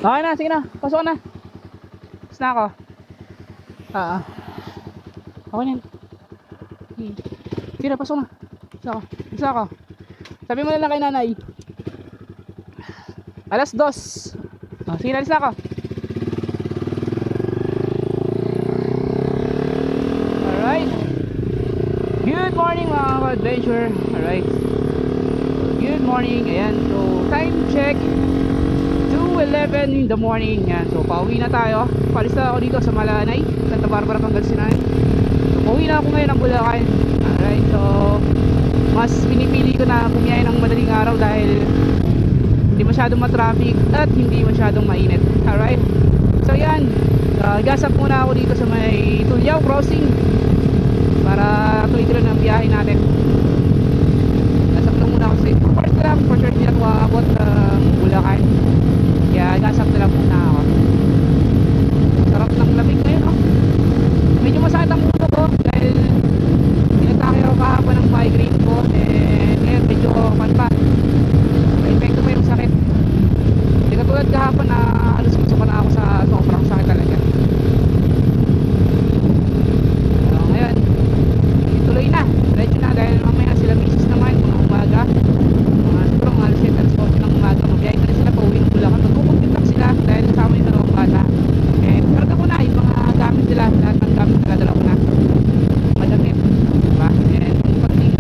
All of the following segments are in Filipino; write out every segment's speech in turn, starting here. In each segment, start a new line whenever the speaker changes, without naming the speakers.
Okay na, sige na. Pasok na. Tapos na ako. Okay na. Sige na, pasok na. Isa ako. Sabi mo na lang kay nanay. Alas 2. Sige na, alis na ako. Alright. Good morning mga ka-adventure. Alright. Good morning. Ayan. So, time check. 2:11 in the morning. Yan. So pauwi na tayo. Palis na ako dito sa Malanay, Santa Barbara, Pangasinan. So pauwi na ako ngayon ng Bulacan. Alright. So mas pinipili ko na bumiyahe ng madaling araw dahil hindi masyadong matraffic at hindi masyadong mainit. Alright. So yan, gasap muna ako dito sa may Tulyao Crossing para tuloy-tuloy ng biyahe natin. Gasap lang muna ako sa ito. For sure hindi na ako aabot ng Bulacan. Kaya gasap na lang muna ako. Sarap ng lamig ngayon, oh. Medyo masakit ang ulo ko dahil pinatake ako kahapon ng migraine ko. Ngayon medyo pa may epekto pa yung sakit. Hindi katulad kahapon na alas gusto ko na ako sa sobrang sakit talaga. So ngayon ituloy na, diretso na dahil mamaya sila misis naman mga umaga, siguro mga alas 7 alas 8 ng umaga mabiyahe na sila pauwi ng Bulacan. Magkukumpit lang sila dahil kasama yung dalawang bata. Karga ko na yung mga gamit nila, lahat ng gamit nila dala ko na madamit, diba? And pagting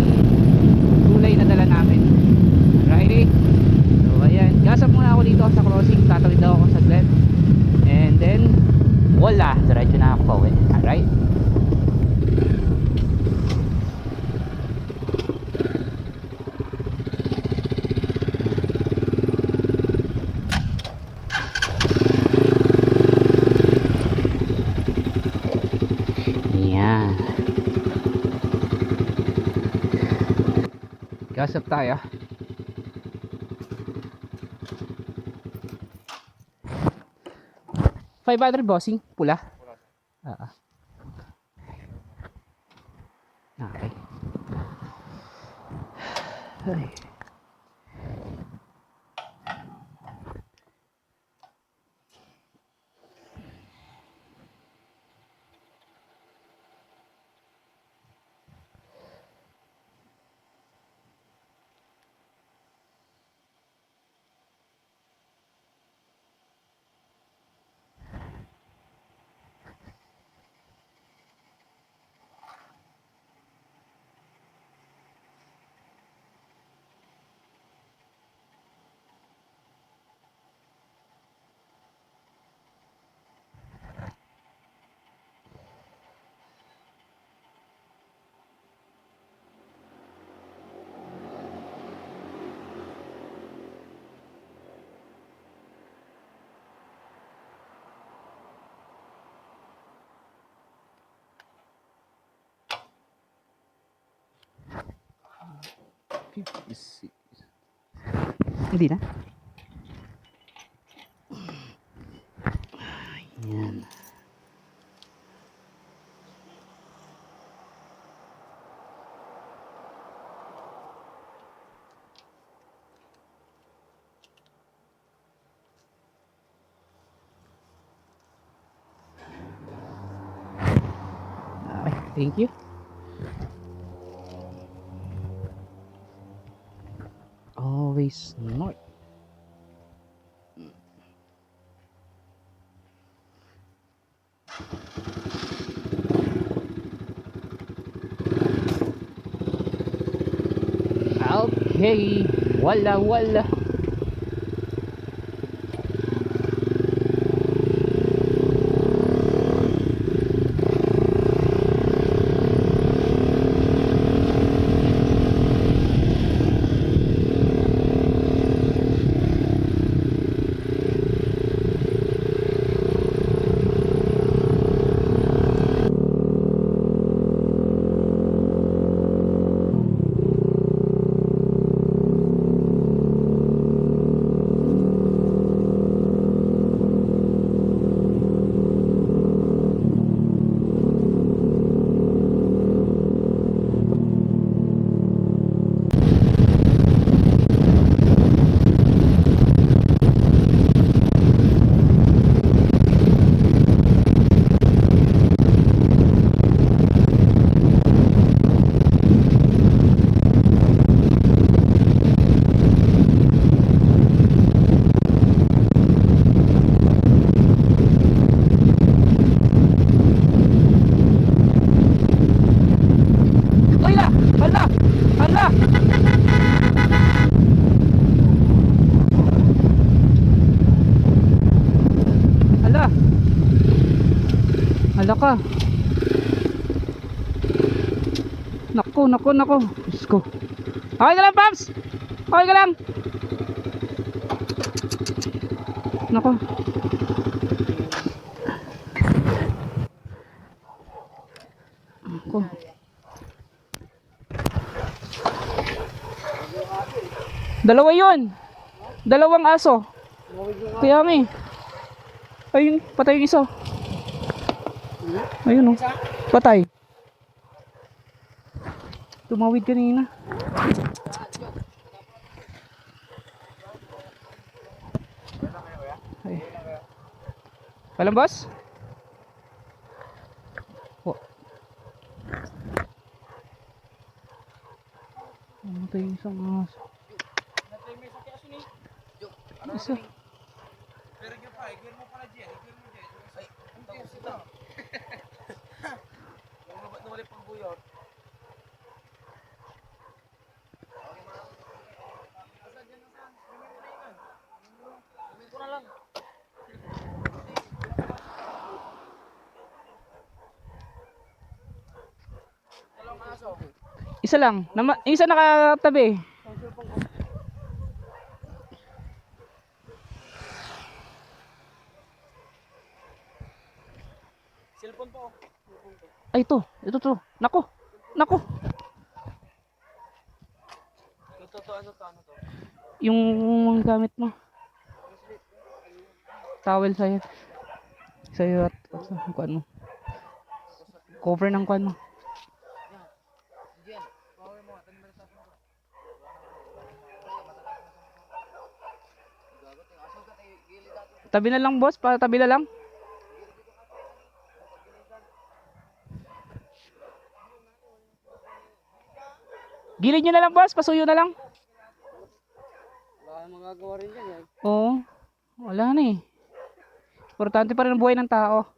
gulay na dala namin. Alrighty. So ayan, gasap muna ako dito sa crossing, tatawid daw ako saglit and then wala, diretso na ako pauwi. Alright. Yan, gasap tayo. $500 bossing, pula. Okay. Ay. Hindi na. Ayan. Okay, thank you. Always north. Okay, wala. ka. Nako, nako, nako. Diyos ko. Okay ka lang, Paps? Okay ka lang? Nako. Nako. Dalawa yun. Dalawang aso. Kaya nga eh. Ayun, patay yung isa. Ayun oh. Patay. Tumawid kanina. Ay. Alam boss? Oh. Namatay yung isang aso. Isa. Isa lang. Isa nakatabi.
Cellphone po.
Ay, ito. Ito to. Nako. Nako.
Ito to, ano to?
Yung gamit mo. Towel sa'yo. Sa'yo at kuan mo. Cover ng kuan mo. Tabi na lang boss, tabi na lang. Gilid nyo na lang boss, pasuyo na lang.
Wala nang magagawa rin yan eh.
Oo, wala na eh. Importante pa rin ang buhay ng tao.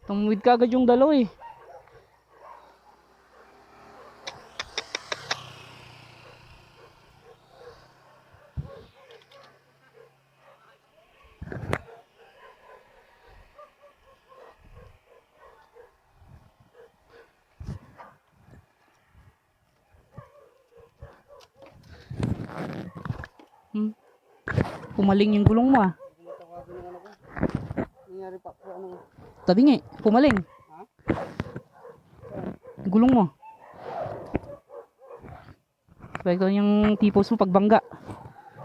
Tumawid ka agad yung dalaw eh. Pumaling yung gulong mo ah.
Nangyari pa po ano.
Tabi nga eh, pumaling.
Ha?
Yung gulong mo. Ito yung tipos mo pagbangga.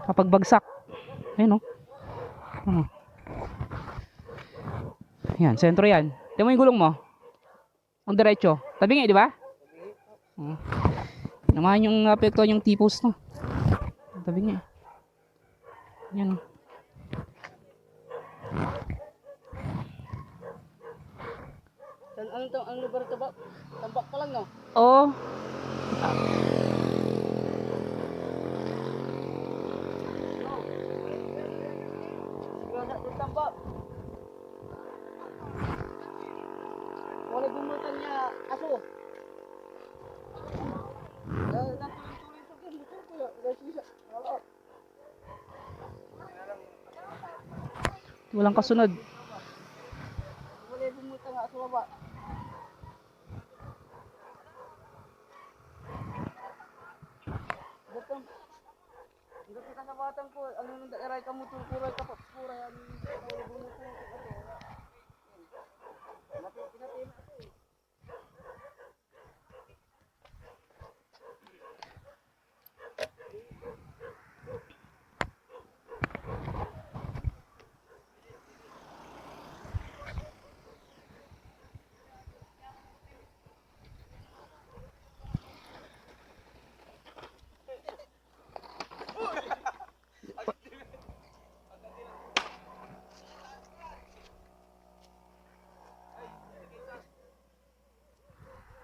Kapag bagsak. Ayun oh. Ano? Yan, sentro yan. Tingnan mo yung gulong mo. Ang diretso. Tabi nga, di ba? Naman yung apekto yung tipos no. Tabi nga. Yan.
Ano lugar ito ba? Tambak pa lang no?
Oo.
Sigurado ito tambak. Wala bumutan niya aso. Natuloy-tuloy ito din. Motor ko ya. Wala.
Walang kasunod.
Wala bumutan nga aso ba? Hindi kita sa batang ko, ano nung dairay ka mo tukuray ka pura yan. Wala bumutan ito aso. Pinatin ito eh.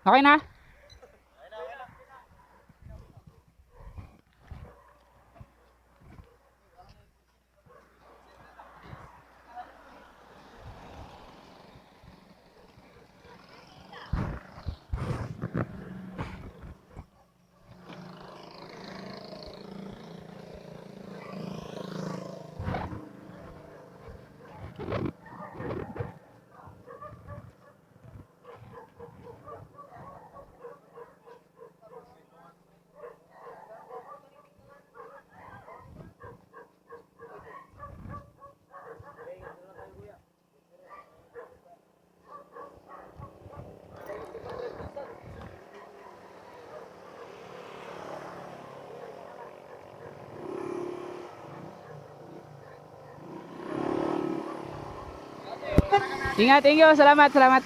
Okay na? Ingat, thank you. Salamat, salamat.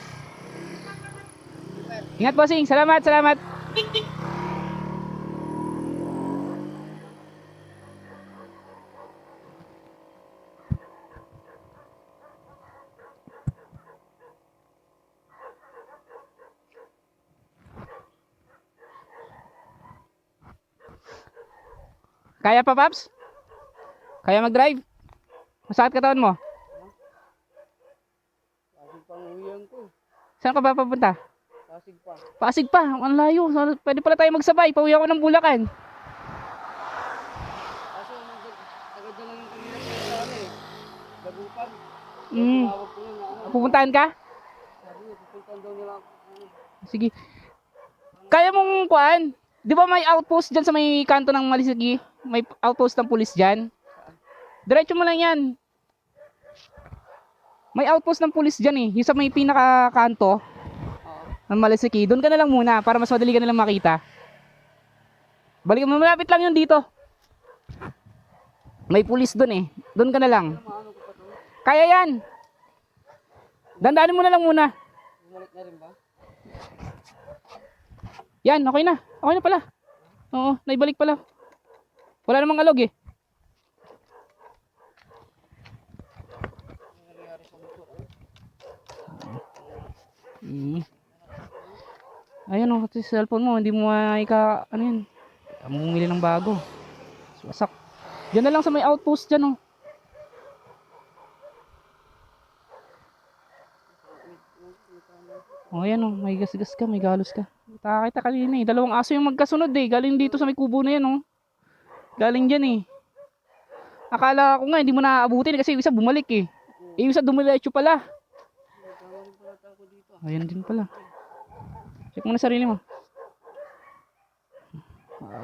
Ingat, bossing. Salamat, salamat. Kaya pa, Paps? Kaya mag-drive? Masakit katawan mo?
Pasig pang uwihan ko.
Saan ka ba papunta?
Pasig pa.
Pasig pa. Ang layo. Pwede pala tayo magsabay. Pauwi ako ng Bulacan.
Kaso, agad na lang yung kanina sa ano eh. Dagupan.
Mm.
Tawag ko yun na ano.
Pupuntahan ka?
Sabi niya, pupuntahan daw nila ako.
Sige. Kaya mong kuan? Di ba may outpost dyan sa may kanto ng Malisigi? May outpost ng pulis dyan? Diretso mo lang yan. May outpost ng pulis dyan eh. Yung sa may pinaka-kanto
Oo.
ng Malisigi. Doon ka na lang muna para mas madali ka na lang makita. Balik mo, malapit lang yun dito. May pulis doon eh. Doon ka na lang.
Maano ko pa to?
Kaya yan. Dandaanin mo na lang muna.
Bumalik na rin ba?
Yan, okay na. Okay na pala. Oo, naibalik pala. Wala namang alog eh.
Ano nangyari sa motor?
Ayun oh, kasi cellphone mo, hindi mo ano yan. Bumili ng bago. Wasak. Diyan na lang sa may outpost dyan oh. Oh, ayan oh, may gasgas ka, may galos ka. Nakakita kanina eh, dalawang aso yung magkasunod eh. Galing dito sa may kubo na yan oh. Galing dyan eh. Akala ko nga hindi mo naaabutin kasi yung isa bumalik eh. Yung isa dumiretso pala. Ayan din pala. Check mo na sarili mo.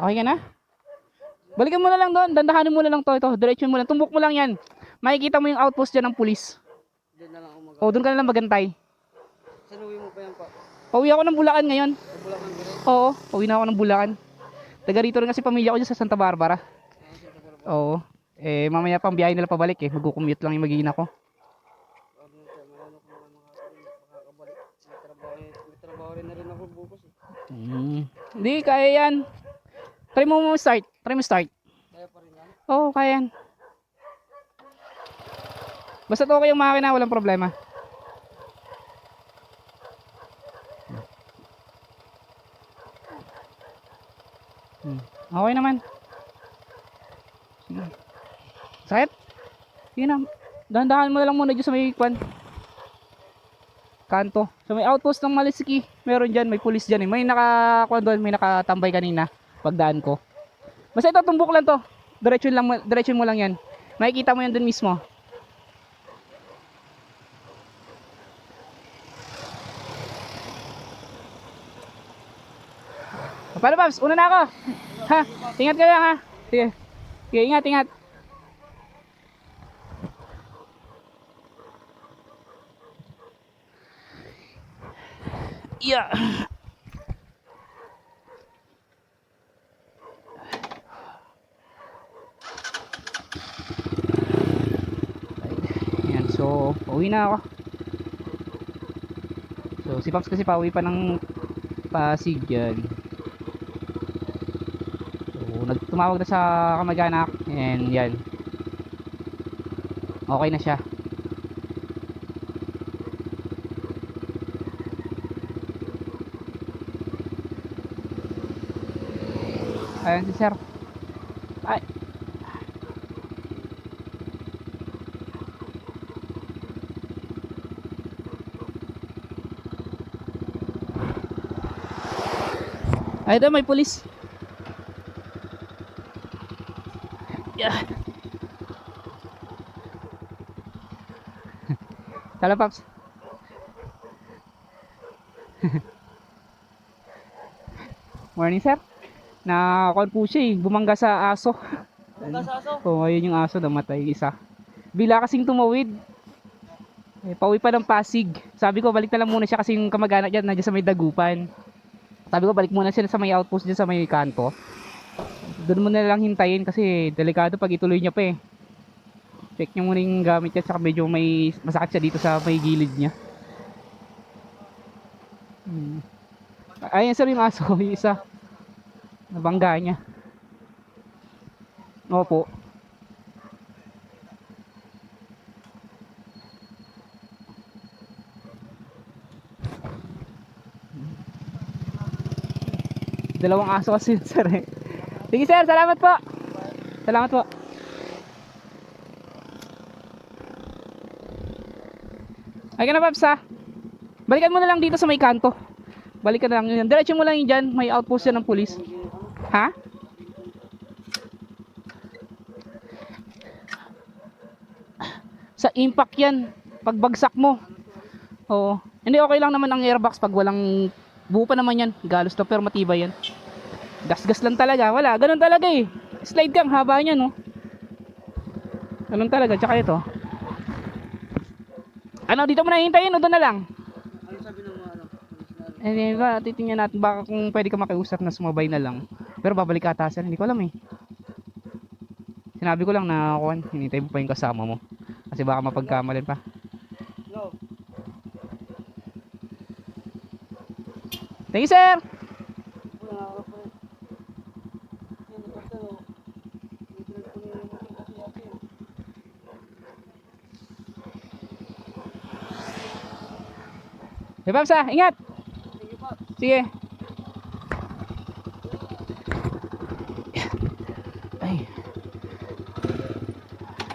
Okay ka na? Balikan mo na lang doon. Dandahanin mo na lang to. Ito, diretso mo lang. Tumbok mo lang yan. Makikita mo yung outpost dyan ng pulis.
Diyan na lang ako mag-
O, doon ka na lang magantay.
Saan uwi mo pa yan pa?
Pauwi ako ng Bulacan ngayon.
Sa Bulacan ka rin?
Oo, pauwi na ako ng Bulacan. Taga rito rin kasi pamilya ko dyan sa Santa Barbara. Oo. Eh, mamaya pang biyahe nila pabalik eh. Mag-commute lang yung mag-iina ko.
Marano ko mga makakabalik. May trabaho rin na rin ako bukas eh.
Hindi, kaya yan. Try mo start. Try mo start.
Kaya pa rin yan?
Oo, kaya yan. Basta okay yung makina, walang problema. Okay naman. Sige. Sakit? Sige na. Dahan-dahan mo na lang muna dyan sa may kanto. Sa may outpost ng Malisiki. Meron dyan, may pulis dyan eh. May may nakatambay kanina. Pagdaan ko. Basta ito, tumbok lang to. Diretso mo lang yan. Makikita mo yan dun mismo. Paano, Babs? Una na ako. Ha? Ingat ka lang ha. Sige. Sige, ingat, ingat. Yeah. Ayan, so pauwi na ako. So si Paps kasi pauwi pa ng Pasig yan. So nagtumawag na sa kamag-anak and yan. Okay na siya. Ayan si sir. Ay. Ay, doon may pulis. Yeah. Tala, Paps. Morning, sir. Nakakon po siya eh. Bumangga sa aso.
Magkasaso?
Oo, ayun yung aso. Namatay isa. Bila kasing tumawid. Eh, pauwi pa ng Pasig. Sabi ko, balik na lang muna siya kasi yung kamag-anak dyan, nandiyan sa may Dagupan. Sabi ko, balik muna sila sa may outpost dyan sa may kanto. Doon mo na lang hintayin kasi delikado pag ituloy niya pa eh. Check nyo muna yung gamit niya, tsaka medyo may masakit siya dito sa may gilid niya. Ayan sir yung aso, yung isa. Nabangga niya. Opo. Dalawang aso kasi yun, sir eh. Sige sir, salamat po. Salamat po. Ay ka na Paps ha. Balikan mo na lang dito sa may kanto. Balikan na lang yun. Diretso mo lang yun dyan. May outpost yan ng pulis. Ha? Sa impact yan. Pagbagsak mo. Oo. Hindi, okay lang naman ang airbox pag walang buo pa naman yan. Galos to pero matibay yan. Gas-gas lang talaga. Wala. Ganun talaga eh. Slide kang haba niya no. Ganun talaga. Tsaka ito. Ano, dito mo na hintayin o doon na lang?
Ano sabi ng mga ano?
Eh, ba, titingnan natin baka kung pwede ka makiusap na sumabay na lang. Pero babalik ata sir, hindi ko alam eh. Sinabi ko lang na kuwan, hinintay mo pa yung kasama mo. Kasi baka mapagkamalan pa.
No.
Thank you sir!
Wala ako pa. Yan, napagtalo. Libre ko na yung kasi atin.
Hey Pamsa, ingat!
Sige po.
Sige. Ay.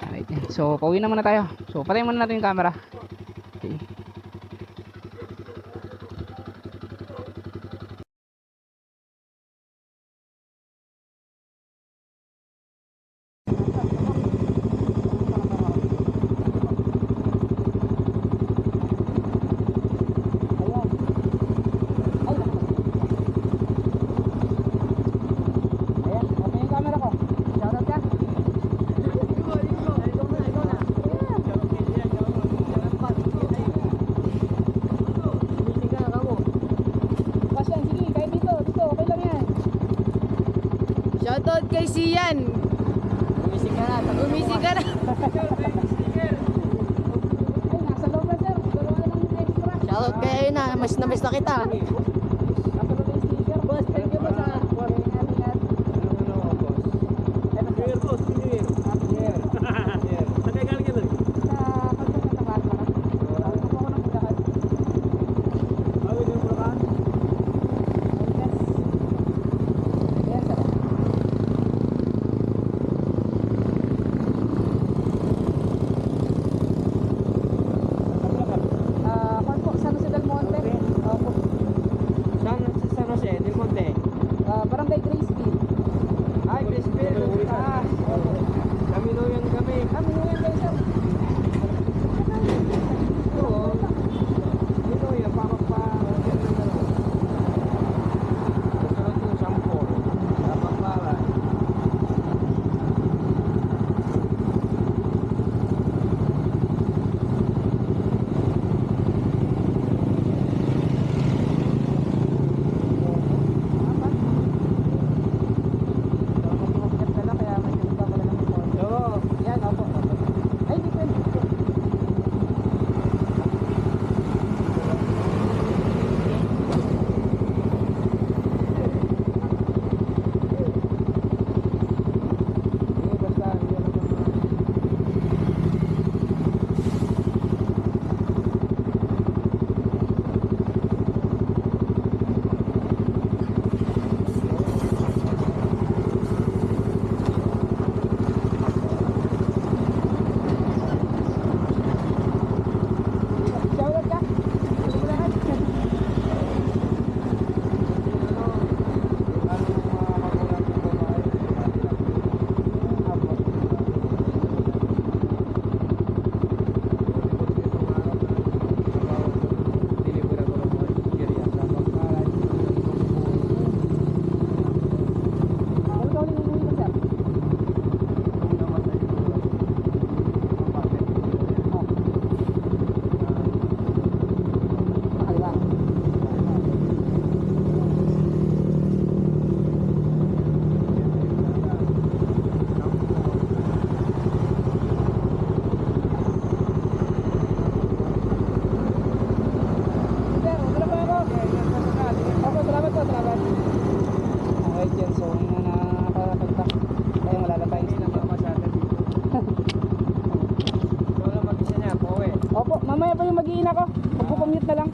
Alright. So, pauwi na muna tayo. So, patayin muna natin yung camera. Okay. Ayan, okay yung camera ko. Shoutout ka. Pasyan, sige, kahit dito, okay lang yan.
Shoutout kay Sian.
Gumising ka na.
Gumising ka na.
Ay, nasa loob na sir. Dalawa na ng extra.
Shoutout kay ayun na. Mas na miss na kita.
Nasa loob yung sticker. Boss, thank you boss ha. Ingat, ingat. Sa pagkakatapat na. Ako po ako ng Bulacan. Yes, sir. Kwan po, San Jose del Monte. Opo.
San Jose, Del Monte.
mamaya pa yung mag-iina ko. Magpo-commute na lang.